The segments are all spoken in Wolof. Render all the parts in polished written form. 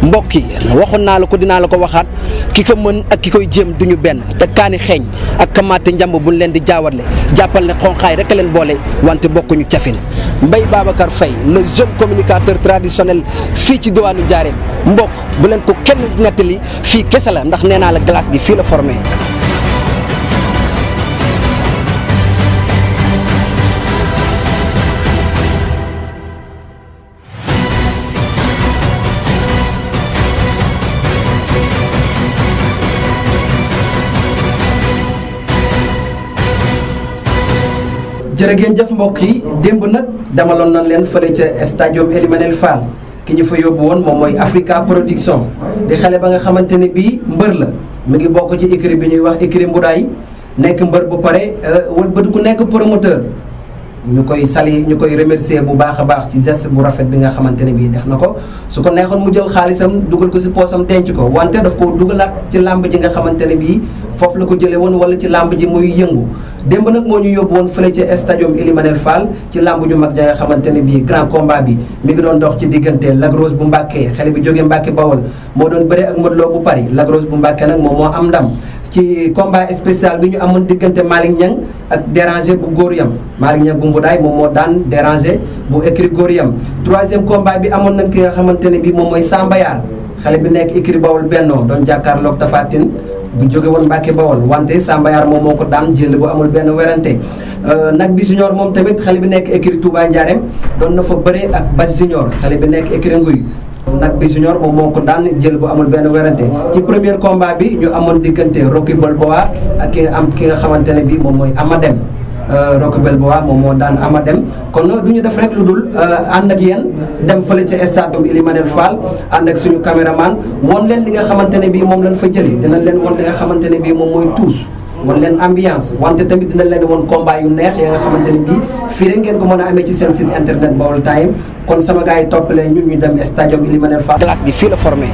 mbokk yi waxoon naa la ko dinaa la ko waxaat ki ko mën ak ki koy jéem duñu benn te kaani xeeñ ak kamaate njamb buñ leen di jaawarle jàppal ne xonqaay rek a leen boole wante bokkuñu cafin Mbaye Babacar Faye le jeune communicateur traditionnel fii ci diwaanu Njaareem mbokk bu leen ko kenn nettali fii kese la ndax nee naa la glace gi fii la formé. jërë ngeen jëf mbokk yi démb nag damaloon nañ leen fële ca stadium Elimanel Fall ki ñu fa yóbbu woon moom mooy Africa Production di xale ba nga xamante ne bii mbër la mu ngi bokk ci écurie bi ñuy wax écurie Mbudaay nekk mbër bu pare wëlbatu ku nekk promoteur ñu koy remercier bu baax a baax ci geste bu rafet bi nga xamante ne bii def na ko su ko neexoon mu jël xaalisam dugal ko si poosam denc ko wante daf ko dugalaat ci làmb ji nga xamante ne bii foofu la ko jëlee woon wala ci làmb ji muy yëngu démb nag moo ñu yóbbu woon fële ci stadium Elimanel Fall ci làmb ju mag ja nga xamante ne bii grand combat bi mi ngi doon dox ci diggante Lac Rose bu Mbàkke xale bi jógee Mbàkke Bawol moo doon bëre ak Modou Lo bu Paris Lac Rose bu Mbàkke nag moom moo am ndam ci combat spécial bi ñu amoon diggante Malick Niang ak Déranger bu góor yam Malick Niang bu Mbudaay moom moo daan Déranger bu écrit góor yam troisième combat bi amoon nañ ki nga xamante ne bii moom mooy Sambayar xale bi nekk écrit Bawol Benno doon jàkkaarloog Tapha Tine bu jóge woon Mbàkke Bawol wante Sambayar moom moo ko daan jël bu amul benn werante nag bi junior moom tamit xale bi nekk écrit Touba Ndiarème doon na fa bëre ak Bas junior xale bi nekk écrit Nguy nag bi junior moom moo ko daan jël bu amul benn werante ci premier combat bi ñu amoon diggante Rocky Balboa ak ki nga xamante ne bi moom mooy Amadem Rocky Balboa moom moo daan Amadem kon du ñu def rek lu dul ànd ak yéen dem fële ca stade Elimanel Fall ànd ak suñu caméraman won leen li nga xamante ne bii moom lañ fa jëlee dinañ leen won li nga xamante ne bii moom mooy tuus won leen ambiance wante tamit dinañ leen won combat yu neex ya nga xamante ne bii fii rek ngeen ko mën a amee ci seen site internet Baol Time kon sama gars yi toppalee ñun ñu dem stadium Elimanel Fall. glace gi fii la formé.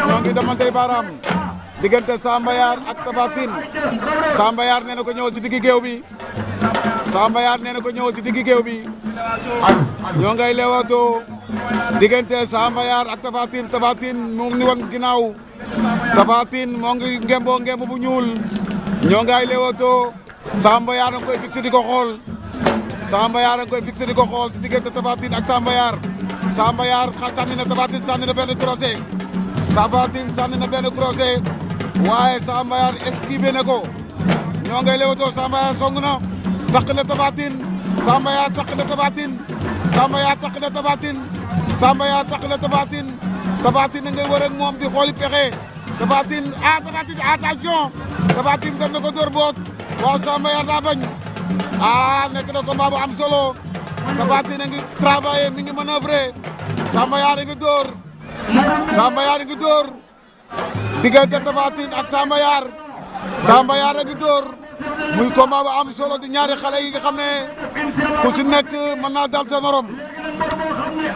ñoo ngi demante baaraam diggante Samba Yar ak Tapha Tine. Samba Yar nee na ko ñëwal ci diggi géew bi. Samba Yar nee na ko ñëwal ci diggi géew bi. ñoo ngay leewaatoo diggante Samba Yar ak Tapha Tine. Tapha Tine mu ngi wan ginnaaw. Tapha Tine moo ngi ngemboo ngemb bu ñuul. ñoo ngay leewaatoo Samba Yar a koy fixé di ko xool. Samba Yar a koy fixé di ko xool ci diggante Tapha Tine ak Samba Yar. Samba Yar sànni na Tapha Tine sànni na benn crochet. Tapha Tine sànni na benn crochet waaye Samba Yar esquivé na ko. ñoo ngay leewatoo Samba Yar song na takk na Tapha Tine. Samba Yar takk na Tapha Tine. Samba Yar takk na Tapha Tine. Samba Yar takk na Tapha Tine. Tapha Tine ngay wër ak moom di xooli pexe. Tapha Tine Tapha Tine attention. Tapha Tine def na ko dóor boot waaw Samba Yar daa bañ. nekk na combat bu am solo. Tapha Tine a ngi travaillé mi ngi manœuvrer. Samba Yar a ngi dóor. Samba Yar a ngi dóor diggante Tapha Tine ak Samba Yar. Samba Yar a ngi dóor muy combat bu am solo di ñaari xale yi nga xam ne ku ci nekk mën naa dal sa morom.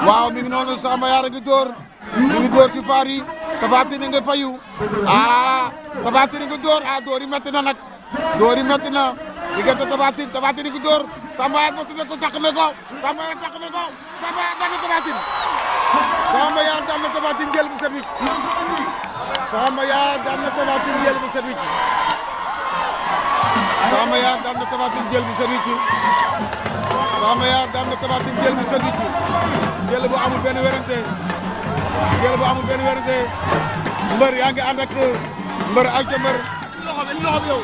waaw mi ngi noonu Samba Yar a ngi dóor mi ngi dóor ci faar yi. Tapha Tine nga fayu Tapha Tine nga dóor dóor yi métti na nag dóor yi métti na diggante Tapha Tine nga dóor Samba Yar ko takk na ko Samba Yar takk na ko Samba Yar daan na Tapha Tine. Samba Yar daan na Tapha Tine jël bu set wicc. Samba Yar daan na Tapha Tine jël bu set wicc. Samba Yar daan na Tapha Tine jël bu set wicc. Samba Yar daan na Tapha Tine jël bu set wicc. jël bu amul benn werante. jël bu amul benn werante. mbër yaa ngi ànd ak mbër ay ca mbër. loxo bi yow.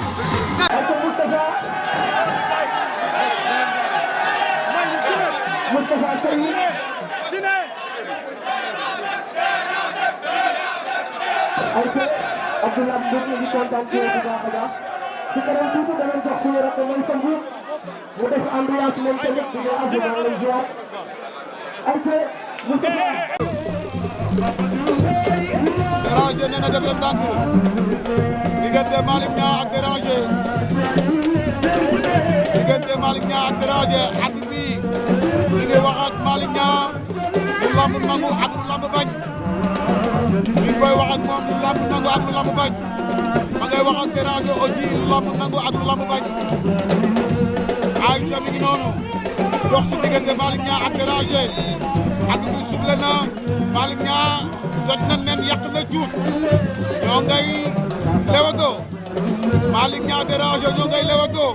Abdoulaye Mbodj ñu ngi kontaan ci yow bu baax a baax si kanam tuuti danañ jox suñu rakk mooy sa mbuur mu def ambiance moom tamit di nga aju maa lay ziar ayca Moustapha Déranger nee na def leen ndànk diggante Malick Niang ak Déranger diggante Malick Niang ak Déranger at bi mi ngi wax ak Malick Niang lu lamb nangu ak lu lamb bañ mi ngi koy wax ak moom lu lamb nangu ak lu lamb bañ ma ngay wax ak Déranger aussi lu lamb nangu ak lu lamb bañ Aïcha mi ngi noonu dox ci diggante Malick Niang ak Déranger at bi soufflé na Malick Niang jot na nen yàq na cuut ñoo ngay lewato Malick Niang Déranger ñoo ngay lewato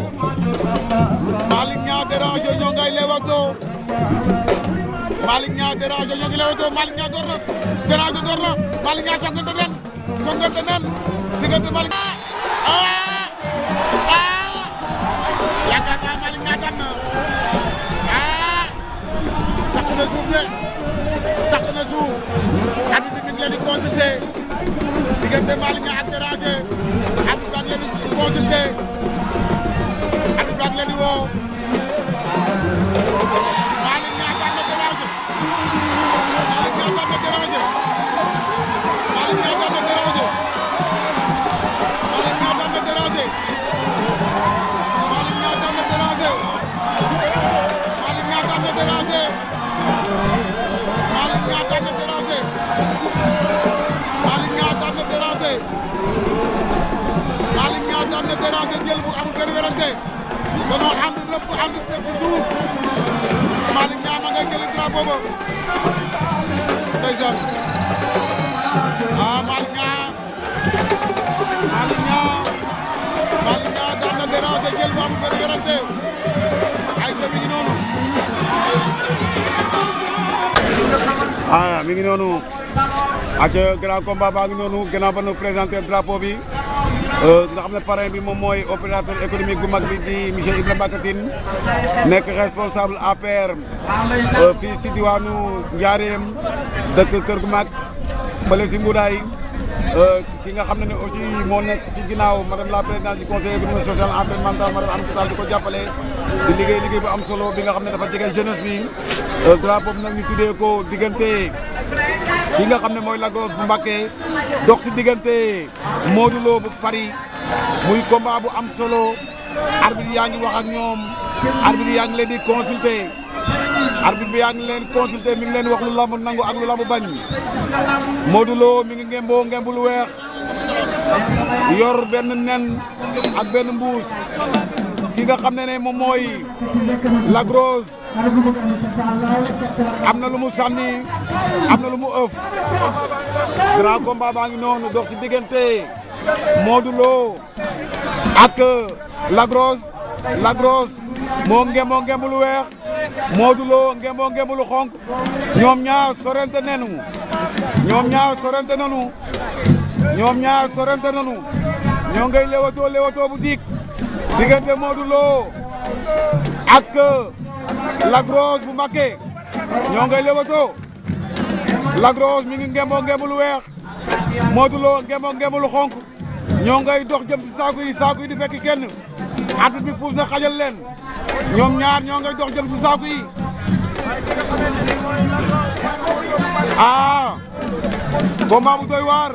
Malick Niang Déranger ñoo ngay lewato Malick Niang Déranger ñoo ngi lewato Malick Niang door na Déranger door na Malick Niang songante nen diggante Malick yaakaar naa Malick Niang daan na takk na suuf de takk na suuf arbitre bi mi ngi leen di consulté diggante Malick Niang ak Déranger arbitre baa ngi leen di consulté arbitre baa ngi leen di woo Malick Niang daan na Déranger Malick Niang daan na Déranger Malick Niang daan na Déranger daan na déranger Malick Niang daan na déranger Malick Niang daan na déranger jël bu amul benn werante danoo ànd rëpp ànd def ci suuf Malick Niang ma ngay jëli drapeau ba ndeysaan Malick Niang daan na déranger jël bu amul benn werante ay mi ngi noonu mi ngi noonu ak grand combat baa ngi noonu gannaaw ba nu présenté drapeau bi nga xam ne parrain bi moom mooy opérateur économique bu mag bi di monsieur Ibrahima Bakatine nekk responsable APR fii si diwaanu Njaareem dëkk Kër gu mag fële si Mboudaay ki nga xam ne aussi moo nekk ci ginnaaw madame la présidente du conseil économique social environnemental madame Aminata Tall di ko jàppale di liggéey bu am solo bi nga xam ne dafa jege jeunesse bi drapeau bi nag ñu tuddee ko diggante ki nga xam ne mooy Lac Rose bu Mbacké dox si diggante Modou Lo bu Paris muy combat bu am solo arbitre yaa ngi wax ak ñoom arbitre yaa ngi leen di consulter arbitre bi yaa ngi leen consulter mi ngi leen wax lu lamb nangu ak lu lamb bañ Modou Lo mi ngi ngemboo ngemb lu weex yor benn nen ak benn mbuus ki nga xam ne moom mooy Lac Rose am na lu mu sànni am na lu mu ëf grand combat baa ngi noonu dox ci diggante Modou Lo ak Lac Rose moo ngemboo ngemb lu weex Modou Lo ngemboo ngemb lu xonk ñoom ñaar sorente nenu ñoom ñaar sorente nanu ñoo ngay lewatoo bu dik diggante Modou Lo ak Lac Rose bu Mbacké ñoo ngay lewatoo Lac Rose mi ngi ngemboo ngemb lu weex Modou Lo ngemboo ngemb lu xonk ñoo ngay dox jëm si saaku yi di fekk kenn arbitre bi puus na xajal leen ñoom ñaar ñoo ngay dox jëm si saaku yi combat bu doy waar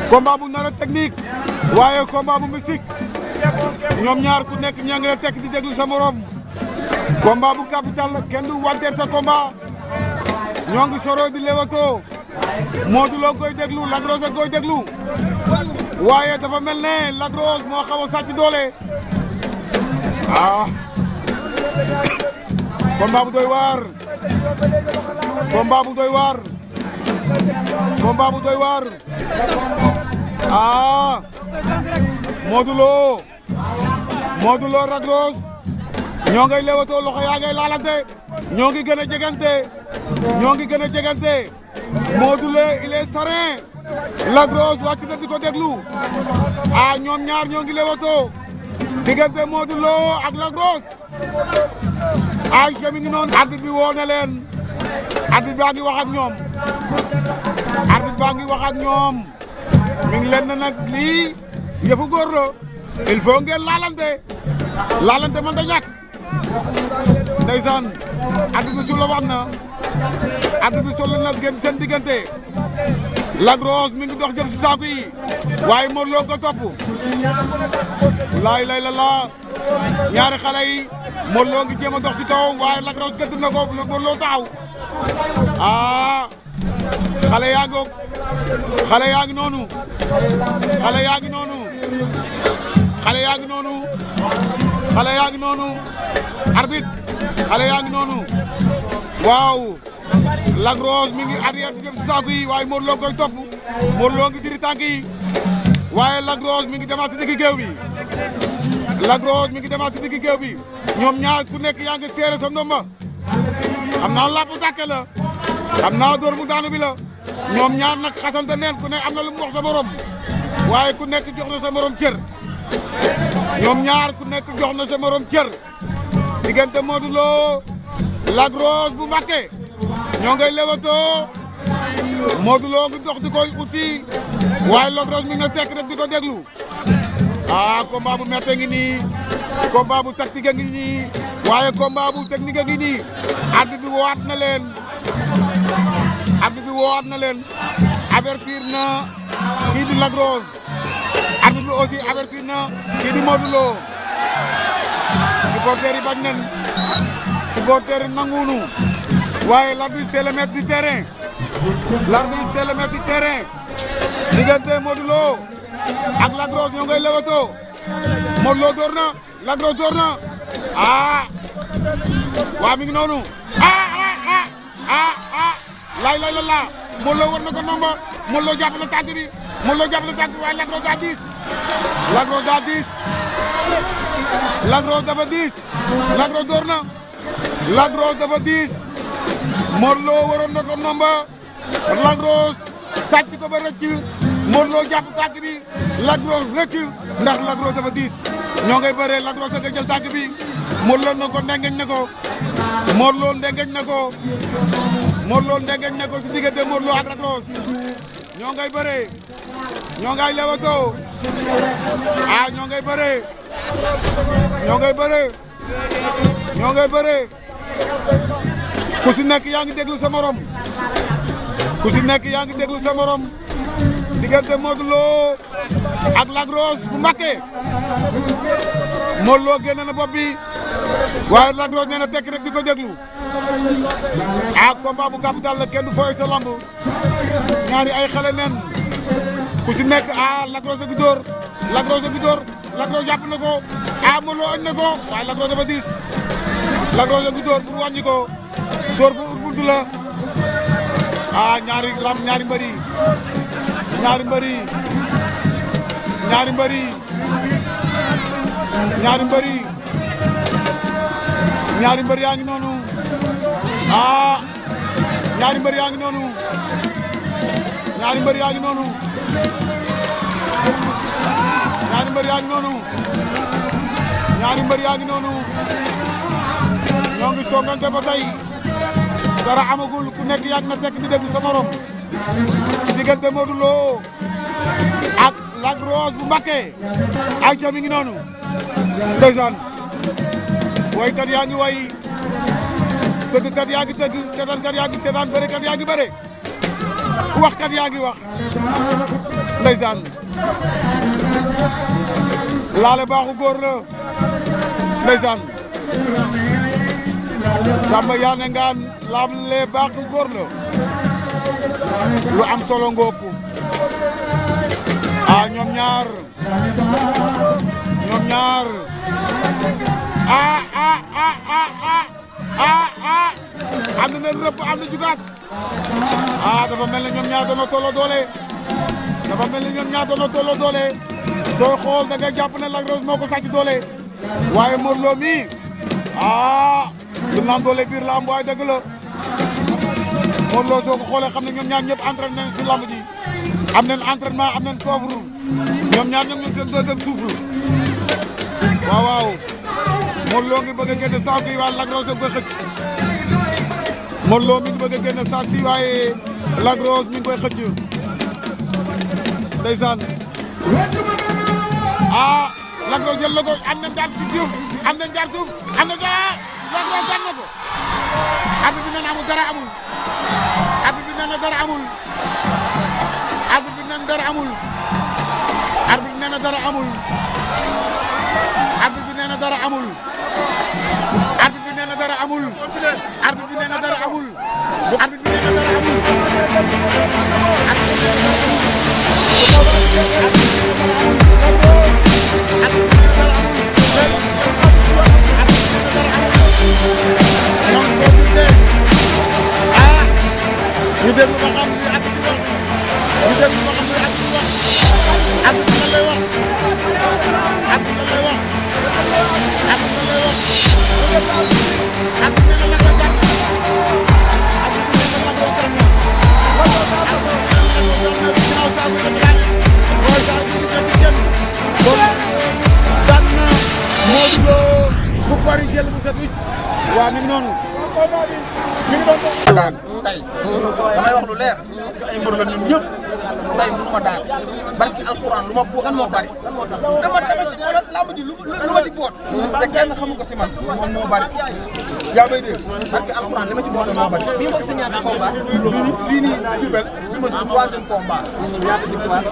combat bu nar a technique waaye combat bu mystique ñoom ñaar ku nekk ñaa ngi la tekk di déglu sa morom combat bu capital la kenn du wanteer sa combat ñoo ngi soro di lewato Modou Lo koy déglu Lac Rose koy déglu waaye dafa mel ne Lac Rose moo xaw a sàcc doole combat bu doy waar combat bu doy waar Modou Lo Lac Rose ñoo ngay lewatoo loxo yaa ngay laalante ñoo ngi gën a jegante Modou Lo il est serein Lac Rose wàcc na di ko déglu ñoom ñaar ñoo ngi lewatoo diggante Modou Lo ak Lac Rose mi ngi noonu arbitre bi woo na leen arbitre baa ngi wax ak ñoom mi ngi leen na nag lii yëfu góor la il faut ngeen laalante man da ñàkk ndeysaan arbitre bi su la wax na arbitre bi sol na gën seen diggante Lac Rose mi ngi dox jëm si saaku yi waaye Modou Lo ko topp laay la ñaari xale yi Modou Lo ngi jéem a dox si kawam waaye Lac Rose gëdd na ko Modou Lo taxaw xale yaa ngi noonu arbitre xale yaa ngi noonu waaw Lac Rose mi ngi arrière di jëm si saako yi waaye Modou Lo koy topp Modou Lo ngi diri tànk yi waaye Lac Rose mi ngi demaat ci digg géew bi ñoom ñaar ku nekk yaa ngi seere sa ndomba xam naa làpp tàkke la xam naa door mu daanu bi la ñoom ñaar nag xasante neen ku nekk am na lu mu wax sa morom waaye ku nekk jox na sa morom cër ñoom ñaar ku nekk jox na sa morom cër diggante Modou Lo Lac Rose bu Mbacké ñoo ngay lewatoo Modou Lo ngi dox di koy uti waaye Lac Rose mi nga tekk rek di ko déglu combat bu méttee ngi nii combat bu tactique ngi nii waaye combat bu technique ngi nii arbitre bi woowaat na leen avertir na kii di Lac Rose arbitre bi aussi avertir na kii di Modou Lo supporters yi bañ nañ supporters yi nanguwunu waaye l'arbitre c'est le maître du terrain l'arbitre c'est le maître du terrain diggante Modou Lo ak Lac Rose ñoo ngay lewato Modou Lo door na Lac Rose door na waa mi ngi noonu lay la Modou Lo war na ko nomba Modou Lo jàpp na tànk bi Modou Lo jàpp na tànk bi waaye Lac Rose daa diis Lac Rose daa diis Lac Rose dafa diis Lac Rose door na Lac Rose dafa diis Modou Lo waroon na ko nomba Lac Rose sàcc ko ba rëcc Modou Lo jàpp tànk bi Lac Rose rëcc ndax Lac Rose dafa diis ñoo ngay bëree Lac Rose nga jël tànk bi Modou Lo na ko ndengeñ na ko Modou Lo ndengeñ na ko Modou Lo ndengeñ na ko si diggante Modou Lo ak Lac Rose ñoo ngay bëree ñoo ngay lewato ñoo ngay bëree ñoo ngay bëree ñoo ngay bëree ku si nekk yaa ngi déglu sa morom ku si nekk yaa ngi déglu sa morom diggante Modou Lo ak Lac Rose bu Mbacké Modou Lo génne na bopp bi waaye Lac Rose nee na tekk rek di ko déglu combat bu capital la kenn du fooy sa lamb ñaari ay xale nen ku si nekk Lac Rose gi dóor Lac Rose gi dóor Lac Rose jàpp na ko Modou Lo añ na ko waaye Lac Rose dafa diis Lac Rose gi dóor pour wàññi ko dóor pour ut buntu la ñaari mbëri ñaari mbëri ñaari mbëri ñaari mbëri ñaari mbëri yaa ngi noonu ñaari mbëri yaa ngi noonu ñaari mbëri yaa ngi noonu ñaari mbëri yaa ngi noonu ñaari mbëri yaa ngi noonu ñoo ngi songante ba tey dara amagul ku nekk yàgg na tekk di déglu sa morom ci diggante Modou Lo ak Lac Rose bu Mbacké Aïcha mi ngi noonu ndeysaan waykat yaa ngi way tëggkat yaa ngi tëgg seetaankat yaa ngi seetaan bërekat yaa ngi bëre waxkat yaa ngi wax ndeysaan laale baaxu góor la ndeysaan Samba Yane Ngaan laale baaxu góor la lu am solo ngooku ñoom ñaar am na leen rëpp am na jugaat dafa mel ne ñoom ñaar doon tolloo doole dafa mel ne ñoom ñaar doon tolloo doole soo xool da nga jàpp ne Lac Rose moo ko sàcc doole waaye Modou Lo mi lu naan doole biir la am waaye dëgg la Modou Lo soo ko xoolee xam ne ñoom ñaar ñëpp entraîné nañ si lamb ji am nañ entraînement am nañ coffre ñoom ñaar ñoom ñoom seen deuxième souffle waaw Modou Lo ngi bëgg a génne saako yi waaye Lac Rose a koy xëcc Modou Lo mi ngi bëgg a génne saako si waaye Lac Rose mi ngi koy xëcc ndeysaan Lac Rose jël na ko am nañ jaar ci suuf am nañ jaar suuf am na Lac Rose daan na ko arbitre bi nee na amul dara amul arbitre bi nee na dara amul arbitre bi nee na dara amul arbitre bi nee na dara amul arbitre bi nee na dara amul arbitre bi nee na dara amul arbitre bi nee na dara amul arbitre bi nee na dara amul ñu déglu ba xam li at bi wax ñu déglu ba xam li at bi wax at bi lan lay wax at bi lan lay wax at bi lan lay wax at bi nee na Lac Rose daan at bi nee na Lac Rose daan ginnaaw saa bu dem laaj mooy saa bu dem di jël kon daan na Modou Lo bu bari jël bu set wicc waaw mi ngi noonu mi ngi doon daan tey damay wax lu leer parce que ay mbër la ñun ñëpp tey mënu ma daan barki alxuraan lu ma boot moo bari dama xoolal lamb ji lu ma ci boot te kenn xamu ko si man moom moo bari yaa may dégg barki alxuraan li ma ci boot moo bari bii mooy sa ñaata combat bii fii nii Diourbel mooy sama 3e combat. ñaata victoire.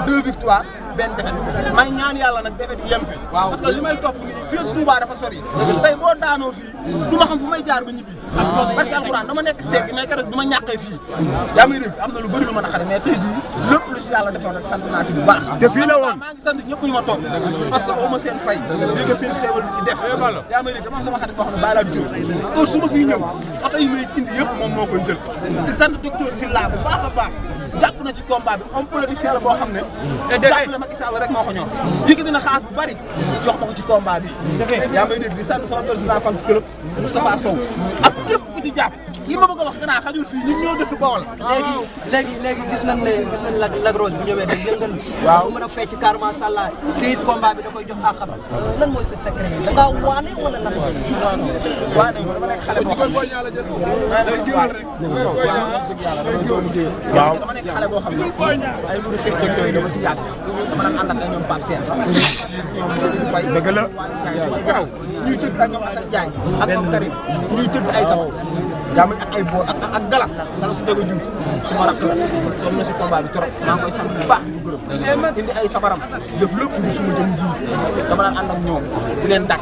2 victoires benn défaite. maa ngi ñaan yàlla nag défaite yem fi. waaw parce que li may topp nii fii ak Touba dafa sori. tey boo daanoo fii du ma xam fu may jaar ba ñibbi. barke alxuraan dama nekk segg mais keroog du ma ñàkkee fii. yaa may dégg am na lu bëri lu mën a xare mais tey jii lépp lu si yàlla defoon rek sant naa ci bu baax. te fii la woon maa ngi sant ñëpp ñu ma topp parce que au ma seen fay dégg seen xéewal ci def. yaa may dégg dama am sama xarit boo xam ne bàyyi laa jóg heure su ma fii ñëw oto yi may indi yëpp moom moo koy jël di sant docteur Sylla bu baax a baax jàpp na ci combat bi homme politicien la boo xam ne jàppale Macky Sall rek moo ko ñor yëkkati na xaalis bu bari jox ma ko ci combat bi yaa may dégg di sant sama président fans club Moustapha Sow ak ñëpp ku ci jàpp li ma bëgg a wax gannaaw xajul fii ñun ñoo dëkk Bawol léegi gis nañ ne Lac Rose bu ñëwee day yëngal. waaw mën a fecc car macha allah te it combat bi da koy jox àqam. lan mooy sa secret da ngaa waane wala lan la. non non waane dama nekk xale boo xam ne waaw dama nekk xale boo xam ne ay mburu fecc ak yooyu dama si yàgg dama daan ànd ak ay ñoom Pape Sène ñoom Faye dëgg la garaw ñuy tëgg ak ñoom Assane Ndiaye ak ñoom Karim ñuy tëgg ay saw yaa ma ak ay bool ak galas su dëgg Diouf su ma rakk la soom na si combat bi trop maa ngi koy sant bu baax di ko gërëm indi ay sabaram def lépp di suma jëm ji dama daan ànd ak ñoom di leen dakk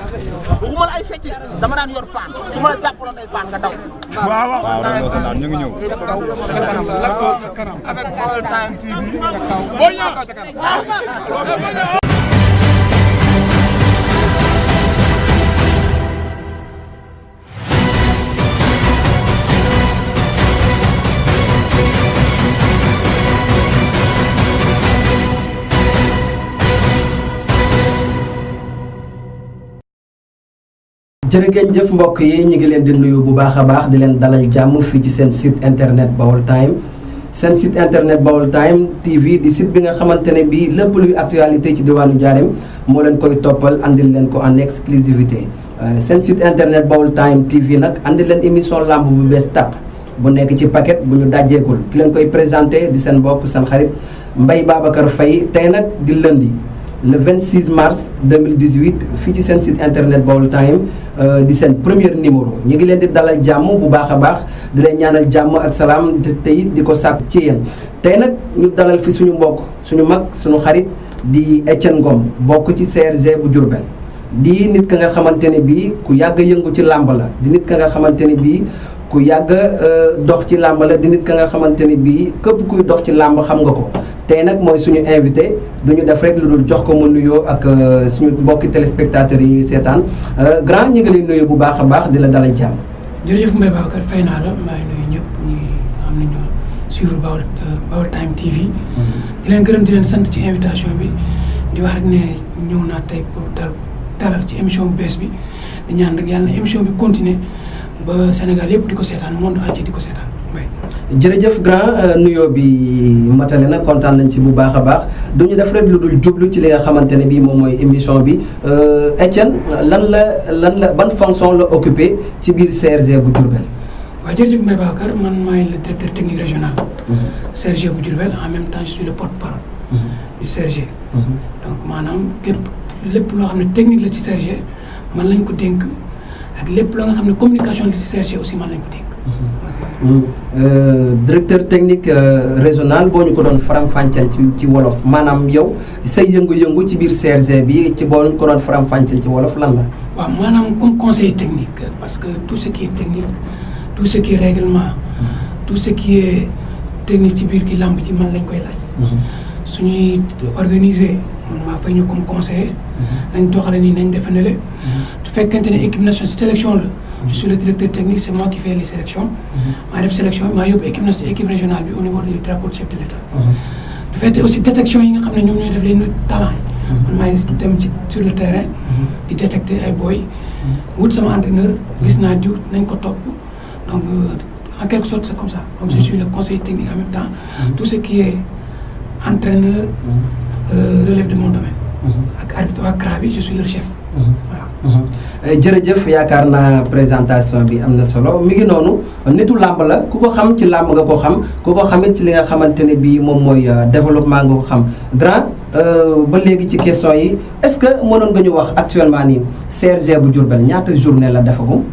waxuma la ay fecc dama daan yor paan su ma la jàppaloon ay paan nga daw waaw ñu ngi ñëw ca kaw ca kanam Lac Rose avec Baol Time TV ca kaw ca kanam jërëgeen jëf mbokk yi ñu ngi leen di nuyu bu baax a baax di leen dalal jàmm fii ci seen site internet Baol Time seen site internet Baol Time TV di site bi nga xamante ne bii lépp luy actualité ci diwaanu Ndiarème moo leen koy toppal andil leen ko en exclusivité seen site internet Baol Time TV nag andil leen émission lamb bu bees tàq bu nekk ci paquet bu ñu dajjeekul ki leen koy présenté di seen mbokk seen xarit Mbaye Babacar Faye tey nag di lundi le 26 mars 2018 fii ci seen site internet Baol Time di seen premier numéro ñu ngi leen di dalal jàmm bu baax a baax di leen ñaanal jàmm ak salaam te it di ko sàkk ci yéen tey nag ñu dalal fi suñu mbokk suñu mag suñu xarit di Etienne Ngom bokk ci CRG bu Diourbel di nit ka nga xamante ne bii ku yàgg yëngu ci làmb la di nit ka nga xamante ne bii ku yàgg dox ci làmb la di nit ka nga xamante ne bii képp kuy dox ci làmb xam nga ko tey nag mooy suñu invité duñu def rek lu dul jox ko mu nuyoo ak suñu mbokki téléspectateurs yi ñuy seetaan grand ñu ngi lay nuyu bu baax a baax di la dalal jàmm. jërëjëf Mbaye Babacar fay naa la maa ngi nuyu ñëpp ñi xam ne ñoo suivre Baol Time TV. di leen gërëm di leen sant ci invitation bi di wax rek ne ñëw naa tey pour dalal ci émission bu bees bi di ñaan rek yàlla na émission bi continuer ba Sénégal yëpp di ko seetaan monde entier di ko seetaan Mbaye. jërëjëf grand nuyoo bi matale na kontaan nañ ci bu baax a baax duñu def rek lu dul jublu ci li nga xamante ne bii moom mooy émission bi Etienne lan la ban fonction la occupé ci biir CRG bu Diourbel. waaw jërëjëf Mbaye Babacar man maay le directeur technique régional. CRG bu Diourbel en même temps je suis le porte-parole. du CRG. donc maanaam lépp loo xam ne technique la ci CRG man lañ ko dénk ak lépp loo nga xam ne communication la ci CRG aussi man lañ ko dénk. directeur technique régional boo ñu ko doon faram-fàcceel ci wolof maanaam yow say yëngu-yëngu ci biir CRG bi ci boo ñu ko doon faram-fàcceel ci wolof lan la. waaw maanaam comme conseil technique parce que tout ce qui est technique tout ce qui est règlement tout ce qui est technique ci biir ki làmb ci man lañ koy laaj. suñuy organiser man maa fay ñu comme conseiller. nañ doxale nii nañ defe ne le su fekkente ne équipe nationale sélection la. je suis le directeur technique c'est moi qui fais les sélections. maa def sélection maa yóbbu équipe régionale bi au niveau du drapeau du chef de l'État. du fait aussi détection yi nga xam ne ñoom ñooy def les talents yi. man maay dem sur le terrain. di détecter ay boy wut sama entraîneur gis naa diw nañ ko topp donc en quelque sorte c'est comme ça donc je suis le conseiller technique en même temps. tout ce qui est entraîneur relève de mon domaine. ak arbitre waa CRA bi je suis leur chef. waaw. jërëjëf yaakaar naa présentation bi am na solo mi ngi noonu nitu làmb la ku ko xam ci làmb nga ko xam ku ko xamit ci li nga xamante ne bii moom mooy développement nga ko xam grand ba léegi ci question yi est-ce que mënoon nga ñu wax actuellement nii CRG bu Diourbel ñaata journée la defagum.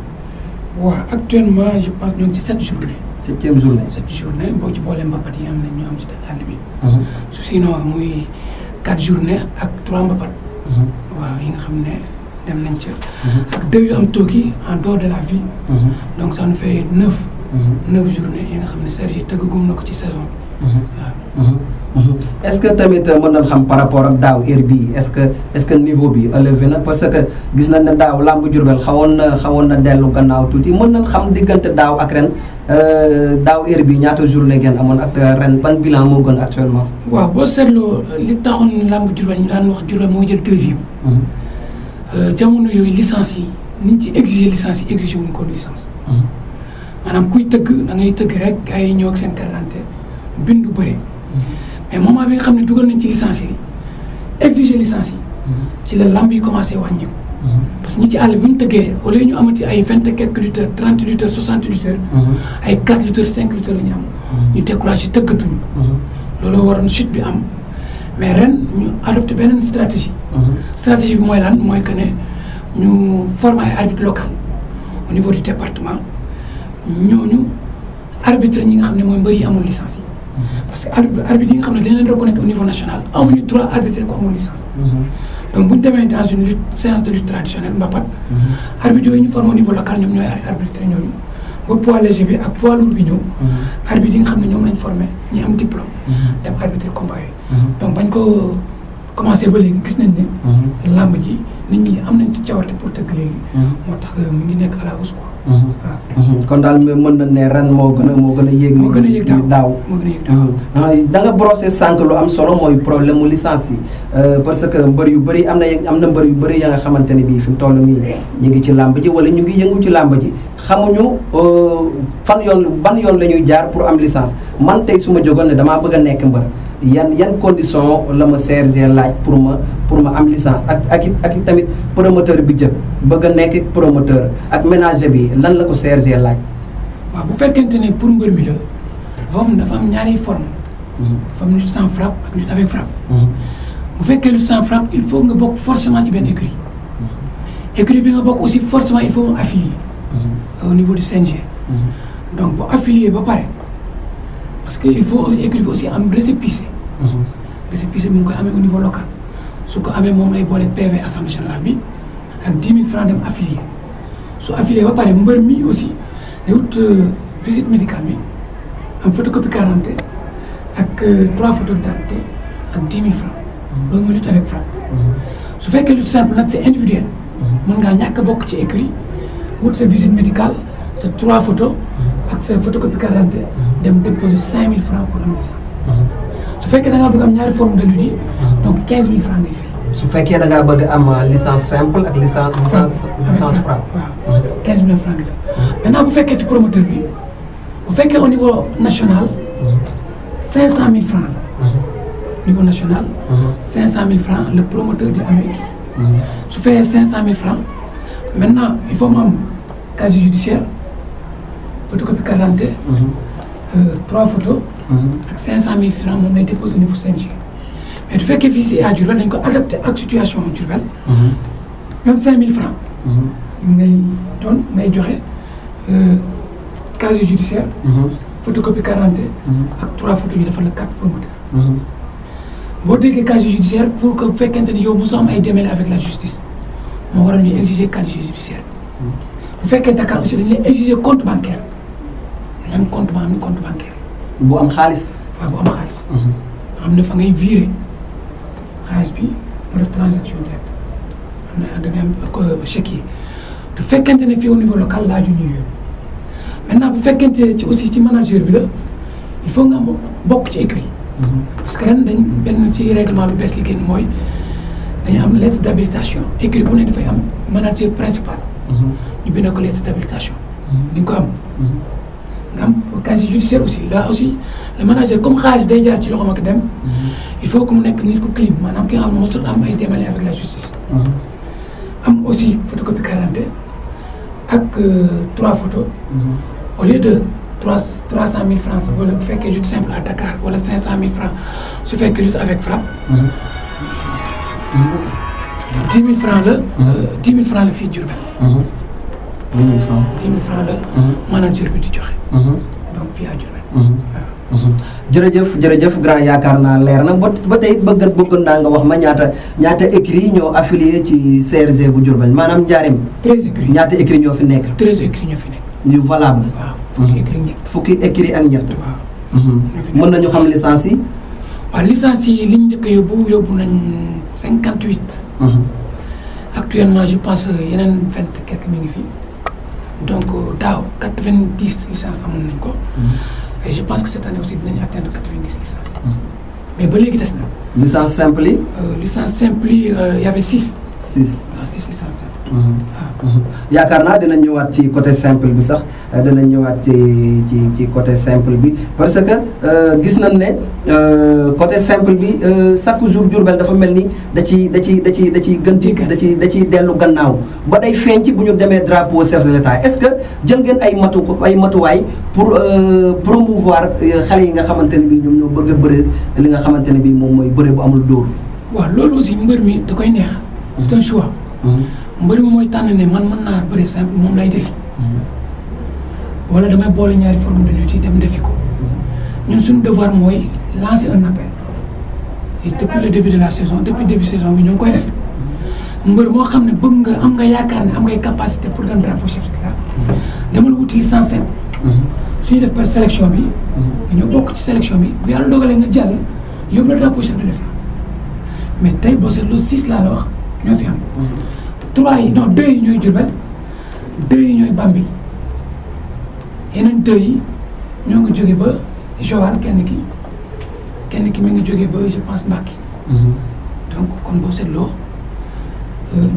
waaw actuellement je pense ñoo ngi ci 7 journées. 7e journée. 7 journée boo ci boolee mbapat yi am na ñu am ci àll bi. su sinon muy 4 journée ak 3 mbapat. waaw yi nga xam ne dem nañ ca. ak 2 yu am tooki en dehors de la ville. donc ça nous fait 9 journées yi nga xam ne Serge tëggagum na ko ci saison bi. waaw. est-ce que tamit mën nañ xam par rapport ak daaw heure bii est-ce que niveau bi élevé na parce que gis nañ ne daaw làmb Diourbel xawoon na dellu gannaaw tuuti mën nañ xam diggante daaw ak ren daaw heure bii ñaata journée ngeen amoon ak ren ban bilan moo gën actuellement. waaw boo seetloo li taxoon làmb Diourbel ñu daan wax Diourbel moo jël 2e. jamono yooyu licence yi niñ ci exiger licence yi exiger wuñ ko licence. maanaam kuy tëgg da ngay tëgg rek gars yi ñëw ak seen carte d'identité bindu bëri. mais moment bi nga xam ne dugal nañ ci licence yi exiger licence yi. ci la lamb yi commencé wàññeeku. parce que ñi ci àll bi ñu tëggee au lieu ñu amati ay 20 et quelques lutteurs 30 lutteurs 60 lutteurs. ay 4 lutteurs 5 lutteurs la ñu am. ñu découragé tëggatuñu. looloo waroon chute bi am mais ren ñu adopté beneen stratégie. stratégie bi mooy lan mooy que ne ñu former ay arbitre local au niveau du département ñooñu arbitre ñi nga xam ne mooy mbër yi amul licence yi. parce que arbitre yi nga xam ne dañ leen reconnaître au niveau national amuñu droit arbitrer ko amul licence. donc bu ñu demee dans une lutte séance de lutte traditionnelle mbapat. arbitre yooyu ñu formé au niveau local ñoom ñooy arbitrer ñooñu ba poids léger bi ak poids lourd bi ñëw. arbitre yi nga xam ne ñoom lañ formé ñi am diplôme. dem arbitrer combat yi. donc bañ ko commencé ba léegi gis nañ ne. làmb ji nit ñi am nañ ci cawarte pour tëgg léegi. moo tax mu ngi nekk à la hausse quoi. kon daal mën na ne ren moo gën a yéeg. moo gën a yéeg daaw moo gën a yéeg daaw. da nga brosser sànq lu am solo mooy problème mu licence yi parce que mbër yu bëri am na mbër yu bëri ya nga xamante ne bii fi mu toll nii ñu ngi ci làmb ji wala ñu ngi yëngu ci làmb ji xamuñu ban yoon la ñuy jaar pour am licence man tey su ma jógoon ne damaa bëgg a nekk mbër yan condition la ma CRG laaj pour ma am licence ak it tamit promoteur bi jëkk bëgg a nekk promoteur ak ménager bi lan la ko CRG laaj. waaw bu fekkente ne pour mbër mi la dafa am ñaari forme. dafa am lutte sans frappe ak lutte avec frappe. bu fekkee lutte sans frappe il faut nga bokk forcément ci benn écurie. écurie bi nga bokk aussi forcément il faut mu affilier. au niveau du CNG. donc bu affilier ba pare parce que il faut écurie bi aussi am récépissé. récépissé bi mu koy amee au niveau local su ko amee moom lay boole PV assemblée générale bi ak 10 000 francs dem affilié su affilié ba pare mbër mi aussi day wut visite médicale bi am photocopie carte d'identité ak 3 photos d'identité ak 10 000 francs loolu mooy lutte avec frappe. su fekkee lutte simple nag c'est individuel. mën ngaa ñàkk a bokk ci écurie wut sa visite médicale sa 3 photos ak sa photocopie carte d'identité dem déposer 5 000 francs pour am licence. su fekkee da ngaa bëgg am ñaari forme de lutte yi donc 15 000 francs ngay fay. su fekkee da ngaa bëgg am licence simple ak licence frappe. waaw 15 000 francs ngay fay. maintenant bu fekkee ci promoteur bi bu fekkee au niveau national 500 000 francs la. niveau national. 500 000 francs le promoteur di amee kii. su fekkee 500 000 francs maintenant il faut mu am casier judiciaire photocopie carte d'identité 3 photos. ak 500 000 francs moom lay déposé au niveau CNG. mais du fekkee fii si à Diourbel dañ ko adapté ak situation Diourbel. 25 000 francs. ngay joxe casier judiciaire. photocopie carte d'identité ak 3 photos yi defal la 4 promoteurs. boo déggee casier judiciaire pour que bu fekkente ni yow mosoo am ay démêlés avec la justice moo waral ñuy exiger casier judiciaire. bu fekkee Dakar aussi dañu lay exiger compte bancaire dañu am compte bancaire. bu am xaalis. waaw bu am xaalis. am na fa ngay virer xaalis bi mu def transaction directe am na da ngay am chèque yi te fekkente ne fii au niveau local laaju ñu yooyu maintenant bu fekkente ci aussi ci manager bi la il faut nga am bokk ci écurie. parce que ren dañ benn ci règlement bi bees li génn mooy dañu am lettre d'habilitation écurie bu ne dafay am manager principal. ñu bind ko lettre d'habilitation. di nga ko am. nga am casier judiciaire aussi là aussi le manager comme xaalis day jaar ci loxoom ak dem. il faut que mu nekk nit ku clean maanaam ki nga xam ne mosul am ay démêlés avec la justice. am aussi photocopie carte d'identité ak 3 photos. au lieu de 300 000 francs wala bu fekkee lutte simple à Dakar wala 500 000 francs su fekkee lutte avec frappe. 10 000 francs la. 10 000 francs la fii Diourbel. 10 000 francs. 10 000 francs la. manager bi di joxe. donc fii à Diourbel. jërëjëf grand yaakaar naa leer na ba tey bëgg naa nga wax ma ñaata écrits ñoo affilié ci CRG bu Diourbel maanaam Njaareem. 13 écrits ñaata écrits ñoo fi nekk. 13 écrits ñoo fi nekk. yu valable. waaw fukki écrits fukki écrits ñett. ak ñett. waaw mën nañu xam licence yi. waaw licence yi li ñu njëkk a yóbbu nañ 58. Actuellement je pense yeneen 20 quelque mi ngi fi donc daaw 90 licences amoon nañ ko. et je pense que cette année aussi dinañ atteindre 90 licences. mais ba léegi des na. licence simple yi. licence simple yi y avait 6. 6 waaw 6 licences simple. yaakaar naa dinañ ñëwaat ci côté simple bi sax dinañ ñëwaat ci côté simple bi parce que gis nañ ne côté simple bi chaque jour Diourbel dafa mel ni da ciy gën da ciy dellu gannaaw ba day feeñ ci bu ñu demee drapeau chef de l'État est-ce que jël ngeen ay matuwaay pour promouvoir xale yi nga xamante ne bii ñoom ñoo bëgg a bëre li nga xamante ne bii moom mooy bëre bu amul dóor. waaw loolu aussi mbër mi da koy neex. c'est un choix. mbër mi mooy tànn ne man mën naa bëri simple moom lay defi. wala damay boole ñaari forme de lutte yi dem defi ko. ñun suñu devoir mooy lancer un appel. et depuis le début de la saison depuis début saison bi ñoo ngi koy def. mbër moo xam ne bëgg nga am nga yaakaar ne am ngay capacité pour dem drapeau chef de l'État. dama la wuti licence simple. su ñu def par sélection bi. ñoo bokk ci sélection bi bu yàlla dogalee nga jàll yóbbu la drapeau chef de l'État. mais tey boo seetloo 6 laa la wax ñoo fi am. 3 yi non 2 yi ñooy Diourbel 2 yi ñooy Bambey yeneen 2 yi ñoo ngi jóge ba Joal kenn ki mi ngi jóge ba je pense Mbacké. donc kon boo seetloo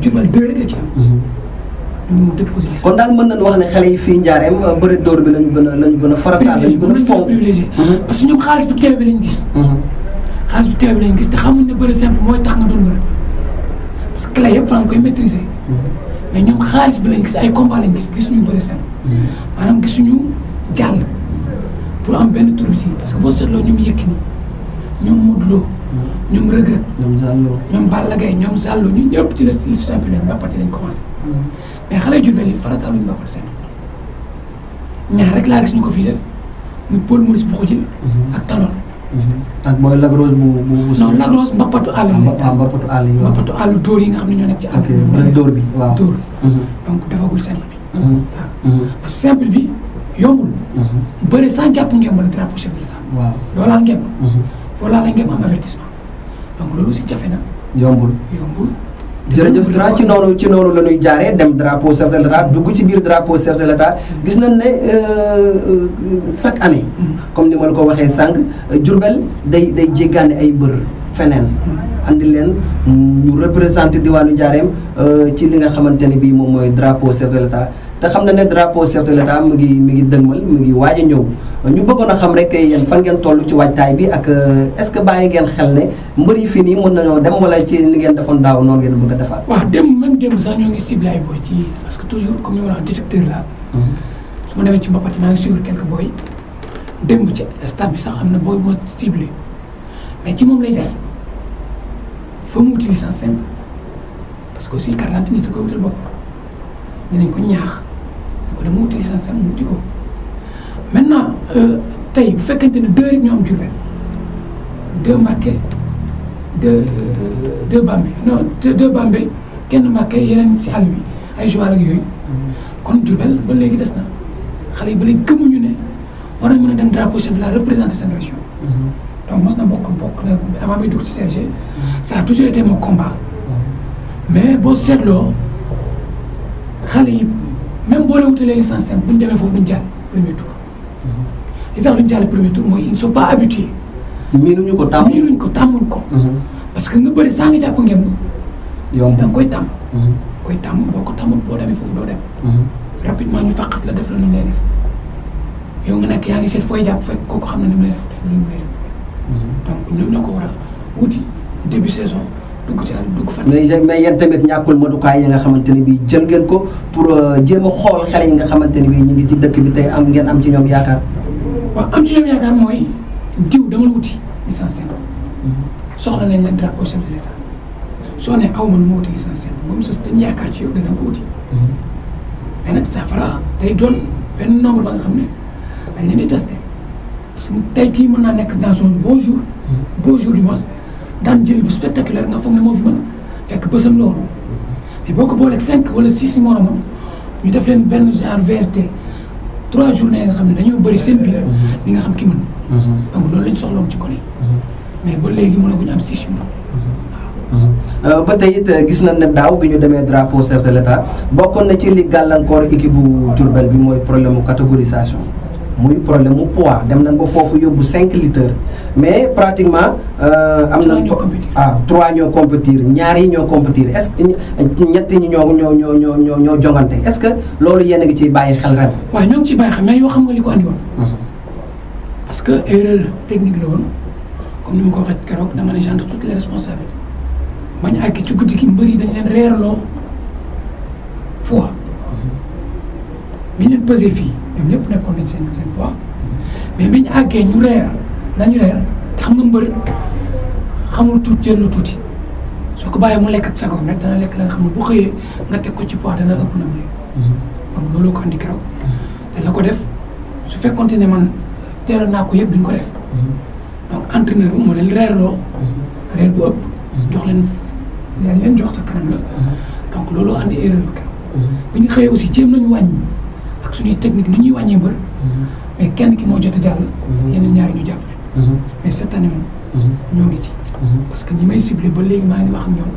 Diourbel 2 rek la ci am. ñu déposé licence. kon daal mën nañu wax ne xale yi fii Njaareem bëri dóor bi la ñu gën a farataal la ñu gën a fonk privilégié parce que ñoom xaalis bu teew bi lañu gis. xaalis bu teew bi lañu gis te xamuñ ne bëri simple mooy tax nga doon bëri parce que clé yëpp fa nga koy maîtriser. mais ñoom xaalis bi lañ gis ay combat lañ gis ñu bëri simple. maanaam gisuñu jàll pour am benn tour bi parce que boo seetloo ñoom Yékini ñoom Modou Lo ñoom Reug Reug ñoom Balla Gaye ñoom Zallo ñu ñëpp ci la simple lañ mbappat lañ commencé. mais xale yu Diourbel yi farataal luñu mbappat simple ñaar rek laa gis ñu ko fii def muy Paul Maurice Boukhadjil ak Tanor. ak booy Lagrosse bu non Lagrosse mbappatu àll yi. mbappatu àll yi waaw mbappatu àll dóor yi nga xam ne ñoo nekk ci àll. ok dóor bi waaw dóor. donc defagul simple bi. waaw parce que simple bi yombul. bëre sans jàpp ngemb la drapeau chef de l'État. waaw loolu laa ngemb. foo laa la ngemb am avertissement donc loolu aussi jafe na. yombul. jërëjëf grand ci noonu la ñuy jaaree dem drapeau chef de l'État dugg ci biir drapeau chef de l'État gis nañ ne chaque année. comme ni ma la ko waxee sànq Diourbel day jéggaane ay mbër feneen. andi leen ñu représenté diwaanu Njaareem ci li nga xamante ne bii moom mooy drapeau chef de l'État te xam na ne drapeau chef de l'État mi ngi dëgmal mi ngi waaj a ñëw ñu bëggoon a xam rek yéen fan ngeen toll ci waajtaay bi ak est-ce que bàyyi ngeen xel ne mbër yi fii nii mën nañoo dem wala ci li ngeen defoon daaw noonu ngeen bëgg a defaat. waaw démb sax ñoo ngi ciblé ay boy ci parce que toujours comme ni ma la wax détecteur la su ma demee ci mbapat maa ngi suivre quelques boy démb ci stade bi sax am na boy moo ciblé mais ci moom lay des. il faut mu wuti licence simple parce que aussi carte d'identité nit a koy wutal bopp dinañ ko ñaax ko dama wuti licence simple mu wuti ko maintenant tey bu fekkente ne 2 rek ñoo am Diourbel 2 Mbacké 2 Bambey non 2 Bambey kenn Mbacké yeneen ci àll bi ay Joal ak yooyu kon Diourbel ba léegi des na xale yi ba léegi gëmuñu ne war nañ mën a dem drapeau chef de l'État représenter seen région. donc mos na bokk na avant may dugg ci CRG ça a toujours été mon combat mais boo seetloo xale yi même boo leen wutalee licence simple bu ñu demee foofu duñ jàll premier tour li tax duñ jàll premier tour mooy ils ne sont pas habitués. miinuñu ko tàmmuñ ko. parce que nga bëri saa nga jàpp ngeen yomb da nga koy tàmm. boo ko tàmmul boo demee foofu doo dem. rapidement ñu fàqat la def la nu mu lay def yow nga nekk yaa ngi seet fooy jàpp fekk kooku xam na ni mu lay def la nu mu lay def. donc ñoom ñoo ko war a wuti début saison dugg ci àll dugg fan. mais yéen tamit ñàkkul matukaay yi nga xamante ni bii jël ngeen ko pour jéem a xool xale yi nga xamante ni bii ñu ngi ci dëkk bi tey ngeen am ci ñoom yaakaar. waaw am ci ñoom yaakaar mooy diw dama la wuti licence simple. soxla nañ leen drapeau chef de l'État soo ne aw ma lu ma wuti licence simple moom sax dañu yaakaar ci yow dana ko wuti. mais nag ça fera day doon benn nombre ba nga xam ne dañ leen di testé. parce que tey kii mën naa nekk dans son beau jour du mois daan jël bu spectaculaire nga foog ne moo fi mën fekk bësam loolu mais boo ko booleeg 5 wala 6 moromam ñu def leen benn genre VSD 3 journées nga xam ne dañoo bëri seen biir li nga xam ki mën donc loolu lañ soxla woon ci kon yi mais ba léegi mënaguñu am 6 yu ndaw. ba tey it gis nañ ne daaw bi ñu demee drapeau chef de l'État bokkoon na ci li gàllankoor équipe bu Diourbel bi mooy problème mu catégorisation muy problème mu poids dem nañ ba foofu yóbbu 5 litres mais pratiquement am na 3 ñoo compétir ñaar yi ñoo compétir est-ce que ñett ñi ñoo jongante est-ce que loolu yéen a ngi ciy bàyyi xel ren. waaw ñoo ngi ciy bàyyi xel mais yoo xam nga li ko andi woon. parce que erreur technique la woon comme ni ma ko waxee keroog dama ne genre toutes les responsabilités bañ àgg ci guddi gi mbëri dañ leen reerloo fois bi ñu leen pesé fii ñoom ñëpp nekkoon nañ seen poids mais biñ àggee ñu reer nañu reer te xam nga mbër xamul tuuti jël lu tuuti soo ko bàyyee mu lekk ak sagoom rek dana lekk la nga xam ne bu xëyee nga teg ko ci poids dana ëpp na mu léegi donc loolu ko andi keroog te la ko def su fekkoonte ne man teeloon naa ko yëpp duñ ko def donc entraîneur bi moo leen reerloo reer bu ëpp jox leen leen jox sa kanam la donc loolu andi erreur bi keroog bi ñu xëyee aussi jéem nañu wàññi ak suñuy technique ni ñuy wàññee mbër mais kenn ki moo jot a jàll yeneen ñaari ñu jàpp mais cette année moom ñoo ngi ci parce que ñi may ciblé ba léegi maa ngi wax ak ñoom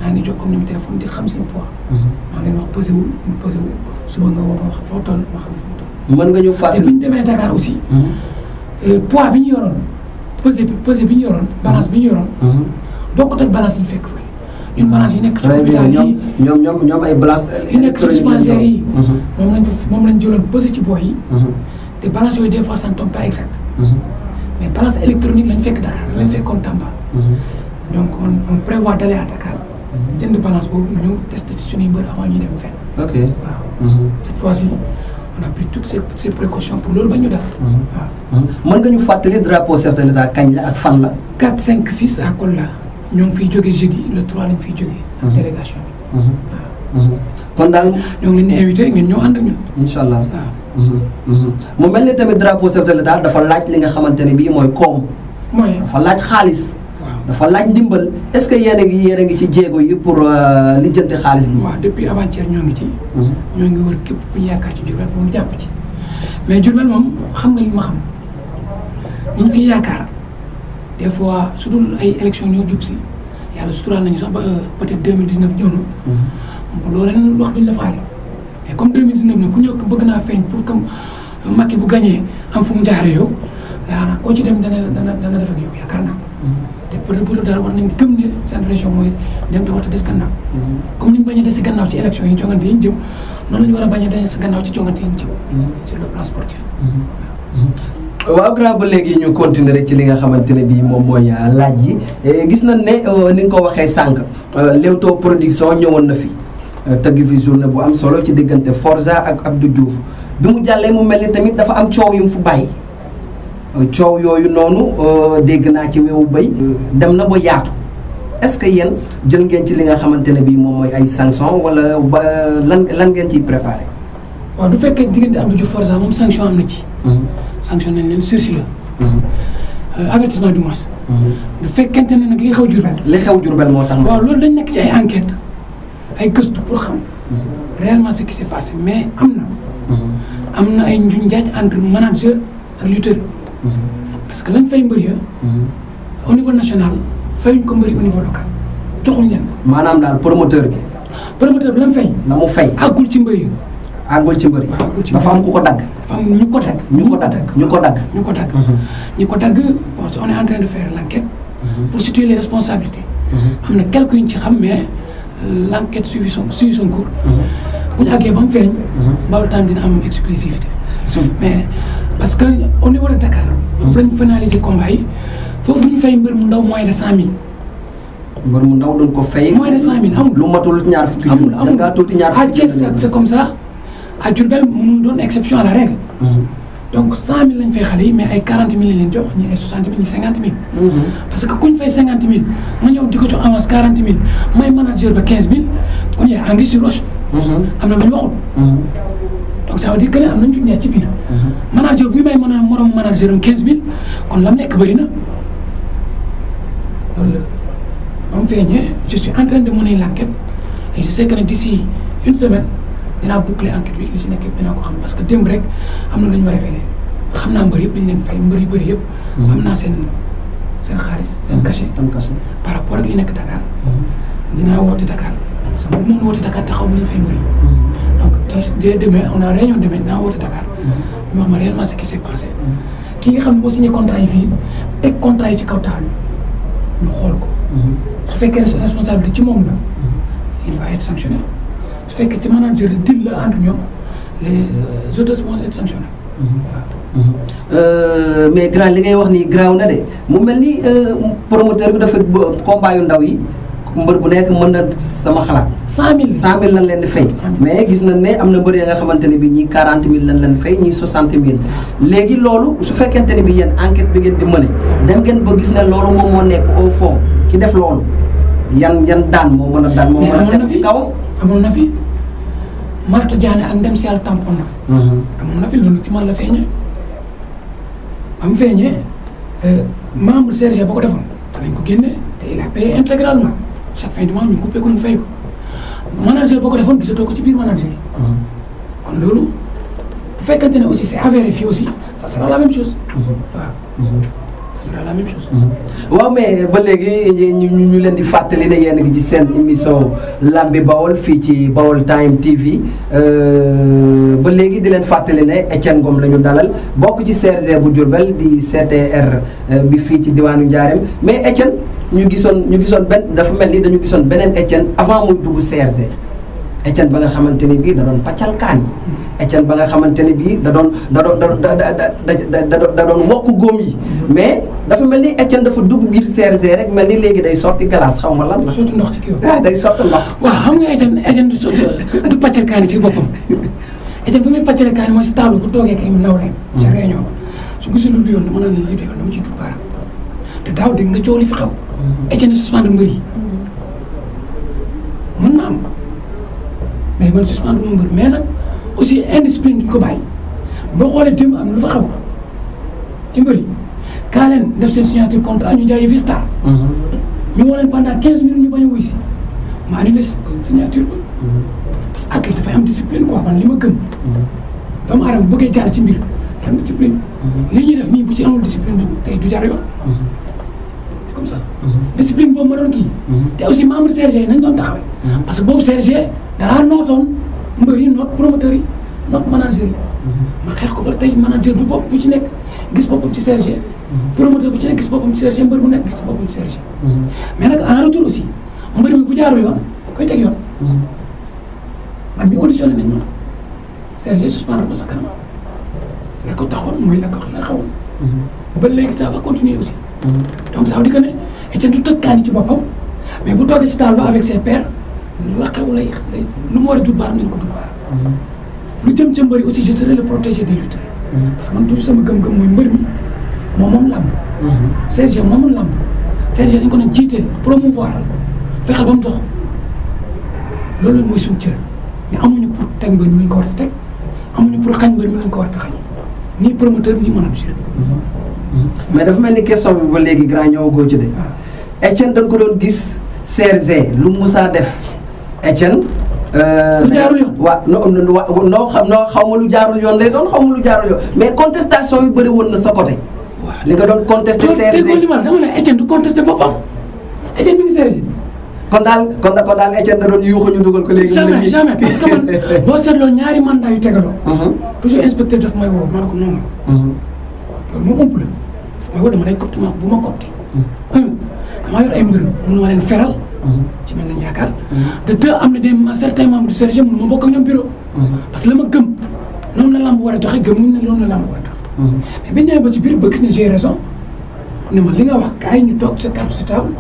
maa ngi jokkoo ak ñoom téléphone di xam seen poids maa ngi leen wax pesé wul ñu pesé wul suba nga woo ma wax foo toll ma xam fu mu toll mën nga ñu fàttali te bi ñu demee Dakar aussi poids bi ñu yoroon pesé bi ñu yoroon balance bi ñu yoroon bokkut ak balance yi ñu fekk fa ñun balance yi nekk ci hôpital yi ñoom ay balance yi nekk ci dispensaire yi moom lañ jëloon pesé ci boy yi te balance yooyu des fois ça ne tombe pas exact mais balance électronique lañ fekk Dakar lañ fekkoon Tamba donc on prévoit d'aller à Dakar jënd balance boobu ñëw testé ci suñuy mbër avant ñuy dem fenn ok waaw cette fois-ci on a pris toutes ces précautions pour loolu ba ñu def waaw mën nga ñu fàttali drapeau chef de l'État kañ la ak fan la 4 5 6 à Kolda ñoo ngi fiy jógee jeudi le 3 lañ fiy jógee ak délégation bi waaw kon daal ñoo ngi leen di invité ngeen ñëw ànd ak ñun incha allah waaw mu mel ni tamit drapeau chef de l'État dafa laaj li nga xamante ne bii mooy koom mooy dafa laaj xaalis waaw dafa laaj ndimbal est-ce que yéen a ngi ci jéego yi pour lijjanti xaalis bi waaw depuis avant-hier ñoo ngi ci ñoo ngi wër képp ku ñu yaakaar ci Diourbel moom jàpp ci mais Diourbel moom xam nga li ma xam ñu fi yaakaar des fois su dul ay élection ñoo jub si yàlla suturaal nañu sax ba peut-être 2019 ñëw na loolu ren wax duñ la faale mais comme 2019 nag ku ñëw bëgg naa feeñ pour que Macky bu gagné am fu mu jaaree yow yaakaar koo ci dem dana def ak yow yaakaar naa te peut-être bu dara war nañ gëm ne seen région mooy dem te war a des gannaaw comme ni ñu bañ a des si gannaaw ci élection yi jongante yi ñu jëm noonu la ñu war a bañ a des si gannaaw ci jongante yi ñu jëm sur le plan sportif. waaw grand ba léegi ñu continuer rek ci li nga xamante ne bii moom mooy laaj yi gis nañ ne ni nga ko waxee sànq Leewtoo production ñëwoon na fi tëgg fi journée bu am solo ci diggante Forza ak Abdou Diouf bi mu jàllee mu mel ni tamit dafa am coow yu mu fu bàyyi coow yooyu noonu dégg naa ci wewu béy dem na ba yaatu est-ce que yéen jël ngeen ci li nga xamante ne bii moom mooy ay sanction wala ba lan ngeen ciy préparé. waaw du fekkee diggante Abdou Diouf Forza moom sanction am na ci. sanction nañ leen sursis la avertissement du moins. du fekkente ne nag li xew Diourbel. li xew Diourbel moo tax. waaw loolu dañ nekk ci ay enquête ay gëstu pour xam réellement ce qui s'est passé mais am na ay njuñ njaaj entre manager ak lutteur parce que lañ fay mbëri au niveau national fayuñ ko mbëri au niveau local joxuñ leen ko. maanaam daal promoteur bi lan fay. la mu fay àggul ci mbëri. àggul ci mbëri. dafa am ku ko dagg. dafa am ñu ko dagg. ñu ko dagg. Bon, on est en train de faire l'enquête pour situer les responsabilités. am na quelques yu ñu ci xam mais l'enquête suivi son cours. bu ñu àggee ba mu feeñ. bawul temps dina am exclusivité. mais parce que au niveau de Dakar. foofu lañ finaliser combat yi foofu ñu fay mbër mu ndaw moins de 100 000. mbër mu ndaw doon ko fay. moins de 100 000 amul. lu matul ñaar fukki. amul ngaa tuuti ñaar fukki. à Thiès c'est comme ça à Diourbel mënul doon exception à la règle. donc 100 000 lañ fay xale yi mais ay 40 000 lañ leen jox ñi ay 60 000 ñi 50 000. parce que kuñ fay 50 000 ma ñëw di ko jox avance 40 000 may manager ba 15 000 kon yaa ngi si roche. am na lu ñu waxut. donc ça veut dire que ne am nañu nekk ci biir. manager buy may moroom manager am 15000 kon lam nekk bëri na loolu la ba mu feeñee je suis en train de mener l'enquête et je sais que ne d'ici une semaine dinaa boucler enquête bi li ci nekk yëpp dinaa ko xam parce que démb rek am na lu ñu ma révélé xam naa mbër yëpp dañu leen fay mbër yu bëri yëpp. am naa seen xaalis seen cachet. par rapport ak li nekk Dakar. dinaa woote Dakar parce que moom woote Dakar te xaw ma li ñu fay mbër yi. donc dès demain on a réunion demain dinaa woote Dakar. ñu wax ma réellement ce qui s'est passé. ki nga xam ne moo signé contrat yi fii teg contrat yi ci kaw taal ñu xool ko. su fekkee responsabilité ci moom la. il va être sanctionné su fekkee ci manager la deal la entre ñoom les auteurs vont être sanctionnés. mais grand li ngay wax nii graaw na de mu mel ni promoteur bi dafa combat yu ndaw yi mbër bu nekk mën na sama xalaat. 100000 lañ leen di fay. mais gis nañ ne am na mbër ya nga xamante ne bi ñii 40000 lañ leen fay ñii 60000 léegi loolu su fekkente ne bi yéen enquête bi ngeen di mëne dem ngeen ba gis ne loolu moom moo nekk au fond ki def loolu yan daan moo mën a daan moo mën a teg ci kawam. amoon na fi Marta Diané ak ndem si yàlla tampon na. amoon na fi loolu ci man la feeñee ba mu feeñee membre CRG ba ko defoon danañ ko génne te il a payé intégralement chaque fin du mois ñu coupé ko mu fay ko manager boo ko defoon gisatoo ko ci biir manager yi. kon loolu bu fekkente ne aussi c'est avéré fii aussi ça sera la même chose. waaw ça sera la même chose. waaw mais ba léegi ñu leen di fàttali ne yéen a ngi ci seen émission Lambi Bawol fii ci Baol Time TV ba léegi di leen fàttali ne Etienne Ngom la ñu dalal bokk ci CRG bu Diourbel di CTR bi fii ci diwaanu Ndiarème mais Etienne ñu gisoon dafa mel ni dañu gisoon beneen Etienne avant muy dugg CRG Etienne ba nga xamante ni bii da doon pàccal kaan yi Etienne ba nga xamante ni bii da doon wokk góom yi mais dafa mel ni Etienne dafa dugg biir CRG rek mel ni léegi day sotti glace xaw ma lan la. sotti ndox ci kii day sotti ndox. waaw xam nga Etienne du sotti du pàccal kaan yi ci boppam Etienne fu muy pàccale kaan yi mooy si table bu toogee kay naw leen. ca réunion ba su gisee lu du yoon dama naan lii du yoon dama ciy tudd baaraam te daaw dégg nga coow li fi xew. Etienne suspendre mbër yi mën na am mais man suspendre mu mbër mais nag aussi indiscipline duñ ko bàyyi boo xoolee démb am na lu fa xew ci mbër yi kaa leen def seen signature contrat ñu jaay Vista. ñu woo leen pendant 15 minutes ñu bañ a wuy si ma annulé signature ba. parce que athlète dafay am discipline quoi man li ma gëm. doomu aadama bu bëggee jaar ci mbir day am discipline. li ñuy def nii bu ci amul discipline tey du jar yoon. c'est comme ça. discipline boobu ma doon kii. te aussi membre CRG yi nañ doon taxawee. parce que boobu CRG danaa nootoon mbër yi noot promoteur yi noot manager yi. ma xeex ko ba tey manager bu bopp bu ci nekk gis boppam ci CRG. promoteur bu ci nekk gis boppam ci CRG mbër bu nekk gis boppam ci CRG. mais nag en retour aussi mbër mi bu jaarul yoon koy teg yoon. man mi auditionné nañ ma CRG suspendre ma sa kanam la ko taxoon mooy la ko xawoon. ba léegi ça va continuer aussi. donc ça veut dire que ne Etienne du toj kaani ci boppam mais bu toogee ci taal ba avec ses pairs la xew lay lu mu war a dut baaram nañ ko dut baaram. lu jëm ca mbër yi aussi je serai le protégé des lutteurs. parce que man toujours sama gëm-gëm mooy mbër mi moom làmb. CRG moomul làmb CRG dañ ko doon jiiteel promouvoir fexeel ba mu dox loolu mooy suñu cër mais amuñu pour teg mbër mi lu ñu ko war a teg amuñu pour xañ mbër mi lu ñu ko war a xañ nii promoteur nii manager. mais dafa mel ni question bi ba léegi grand ñëwagoo ci de. Etienne dañ ko doon gis CRG lu Moussa def Etienne. lu jaarul yoon waaw noo xaw ma lu jaarul yoon lay doon xaw ma lu jaarul yoon mais contestation yu bëri woon na sa côté. waaw li nga doon contesté CRG li ma la dama ne Etienne du contesté boppam Etienne mi ngi CRG. kon daal Etienne da doon yuuxu ñu dugal ko léegi. jamais parce que man boo seetloo ñaari mandat yu tegaloo. toujours inspecteur daf may woo ma ne ko non non. loolu moom ëmp la daf may woo dama lay copte ma bu ma copte. damaa yor ay mbir mënu ma leen feral. ci man lañ yaakaar. te deux am na des certains membres du CRG mënu ma bokk ak ñoom bureau. parce que la ma gëm noonu la lamb war a doxee gëmuñ ne loolu la lamb war a dox. mais biñ ñëwee ba ci biir ba gis ne j'ai raison ne ma li nga wax kaay ñu toog sa carte sur table.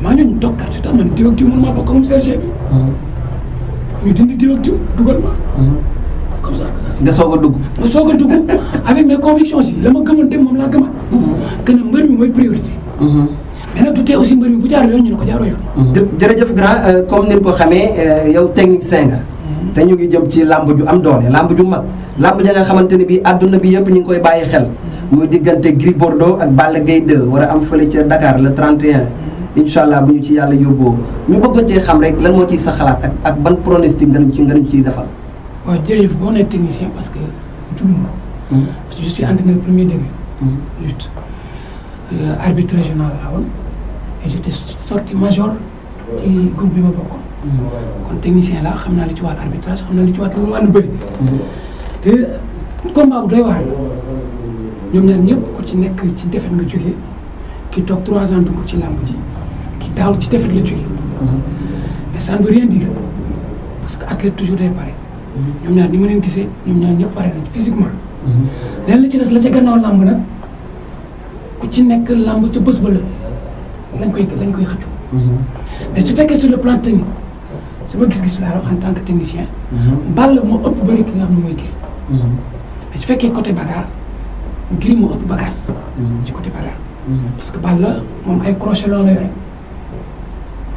maa ñëw ñu toog carte sur table man diw ak diw mënu maa bokk ak moom CRG bi. ñu dindi diw ak diw dugal ma. comme ça nga soog a dugg. ma soog a dugg avec mes convictions aussi la ma gëmoon dem moom laa gëmaat. que ne mbër mi mooy priorité. mais nag du tee aussi mbër mi bu jaaroo yoon ñu ne ko jaaroo yoon. jërëjëf grand comme ni nga ko xamee yow technicien nga. te ñu ngi jëm ci làmb ju am doole làmb ju mag làmb ja nga xamante ne bii àdduna bi yëpp ñu ngi koy bàyyi xel muy diggante Gris Bordeaux ak Balla Gaye 2 war a am fële ca Dakar le 31 incha allah bu ñu ci yàlla yóbboo ñu bëggoon cee xam rek lan moo ciy sa xalaat ak ban pronostic nga ñu ciy defal. waaw jërëjëf boo nee technicien parce que jum parce que je suis entraîneur premier degré lutte arbitre régional laa woon et j'étais sorti major ci groupe bi ma bokkoon kon technicien laa xam naa li ci wàllu arbitrage xam naa li ci wàllu bëri te combat bu doy waar ñoom ñaar ñëpp ku ci nekk ci défaite nga jógee ki toog 3 ans dugg ci làmb ji ki daaw ci défaite la jógee mais ça ne veut rien dire parce que athlète toujours day pare ñoom ñaar ni ma leen gisee ñoom ñaar ñëpp pare nañ physiquement leen la ci des la ca gannaaw làmb nag ku ci nekk làmb ca bés ba la lañ koy xëccu mais su fekkee sur le plan technique sama gis-gis laa wax en tant que technicien Balla moo ëpp bëri ki nga xam ne mooy Gris mais su fekkee côté bagarre Gris moo ëpp bagage ci côté bagarre parce que Balla moom ay crochet loolu la yore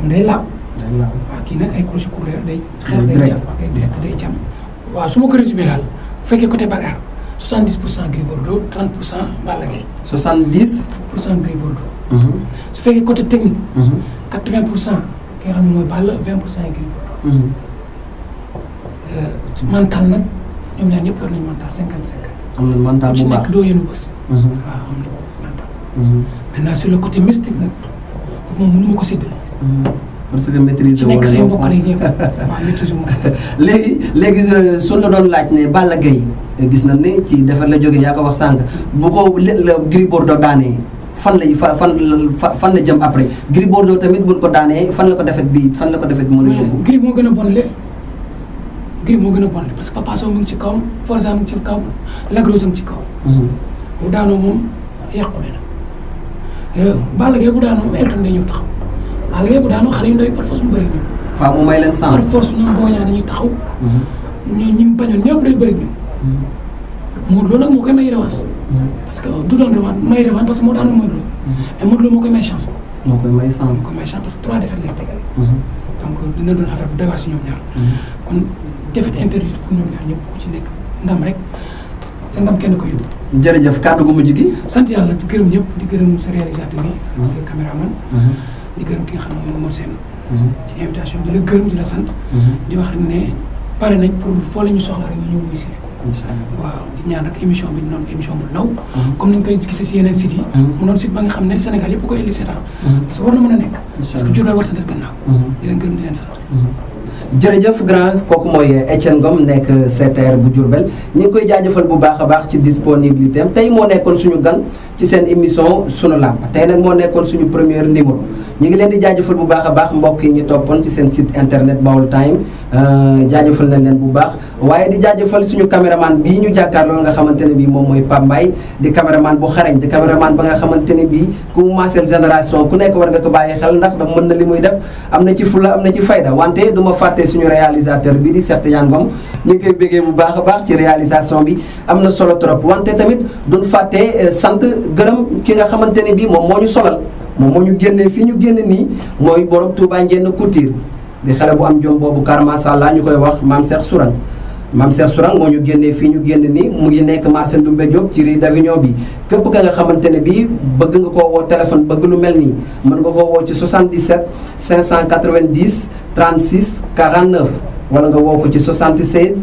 moom day laab waaw kii nag ay crochet court la yore day xeex day jam day direct day jam waaw su ma ko résumé daal bu fekkee côté bagarre 70% Gris Bordeaux 30% Balla Gaye 70% Gris Bordeaux su fekkee côté technique 80% ki nga xam ne mooy Balla 20% Gris Bordeaux mental nag ñoom ñaar ñëpp yor nañu mental 50-50 am na mental bu baax ci nekk doo yenu bës waaw am na mental maintenant sur le côté mystique nag foofu moom mënu ma ko séddale parce que maîtriser ci nekk say mbokk lay ñëw waaw maîtriser moom léegi suñ la doon laaj ne Balla Gaye gis nañ ne ci defar la jógee yaa ko wax sànq bu ko Gris Bordeaux daanee fan la jëm après Gris Bordeaux tamit buñ ko daanee fan la ko defet bi mën a yóbbu. Gris moo gën a bon le Gris moo gën a bon le parce que Papa Sow mu ngi ci kawam Forza mu ngi ci kawam Lac Rose mu ngi ci kawam. bu daanoo moom yàqule na Balla Gaye bu daanoo Elton day ñëw taxaw Balla Gaye bu daanoo xale yu ndaw yi par force mu bëri ñu. faa mu may leen sens par force ñoom boo ñaa dañuy taxaw. ñi mu bañoon ñëpp day bëri ñu. Modou Lo nag moo koy may revanche parce que du doon revanche parce que moo daanu Modou Lo mais Modou Lo moo koy may chance moo koy may chance parce que 3 défaites lay tegal donc dina doon affaire bu doy waar si ñoom ñaar kon défaite interdite pour ñoom ñaar ñëpp ku ci nekk ndam rek te ndam kenn ko yóbbu jërëjëf kàddu gu mujj gi sant yàlla di gërëm ñëpp di gërëm sa réalisateur yi sa caméraman di gërëm ki nga xam ne moom moo seen ci invitation di la gërëm di la sant di wax rek ne pare nañ pour foo la ñu soxla rek ñu ñëw wuy si waaw di ñaan nag émission bi noonu émission bu ndaw comme ni ñu koy gisee si yeneen sites yi mu doon site ba nga xam ne Sénégal yëpp koy indi seetaan parce que war na mën a nekk parce que Diourbel war ta des gannaaw di leen gërëm di leen sant jërëjëf grand kooku mooy Etienne Ngom nekk CTR bu Diourbel ñu ngi koy jaajëfal bu baax a baax ci disponibilité am tey moo nekkoon suñu gan ci seen émission sunu làmb tey nag moo nekkoon suñu premier numéro ñu ngi leen di jaajëfal bu baax a baax mbokk yi ñu toppoon ci seen site internet Baol Time jaajëfal nañ leen bu baax waaye di jaajëfal suñu caméraman bii ñu jàkkaarloo nga xamante ne bii moom mooy Pape Mbaye di caméraman bu xarañ di caméraman ba nga xamante ne bii ku maaseel génération ku nekk war nga ko bàyyi xel ndax da mën na li muy def am na ci fulla am na ci fayda wante du ma fàtte suñu réalisateur bi di Cheikh Tidiane Ngom ñu ngi koy béggee bu baax a baax ci réalisation bi am na solo trop wante tamit duñ fàtte sant gërëm ki nga xamante ne bii moom moo ñu solal moom moo ñu génnee fii ñu génn nii mooy borom Touba Ndiène Couture di xale bu am jom boobu kar masha Allah ñu koy wax Mame Cheikh Sourang Mame Cheikh Sourang moo ñu génnee fii ñu génn nii mu ngi nekk marché Ndoumbé Diop ci rue d'Avignon bi képp ka nga xamante ne bii bëgg nga koo woo téléphone bëgg lu mel nii mën nga koo woo ci 77 590 36 49 wala nga woo ko ci 76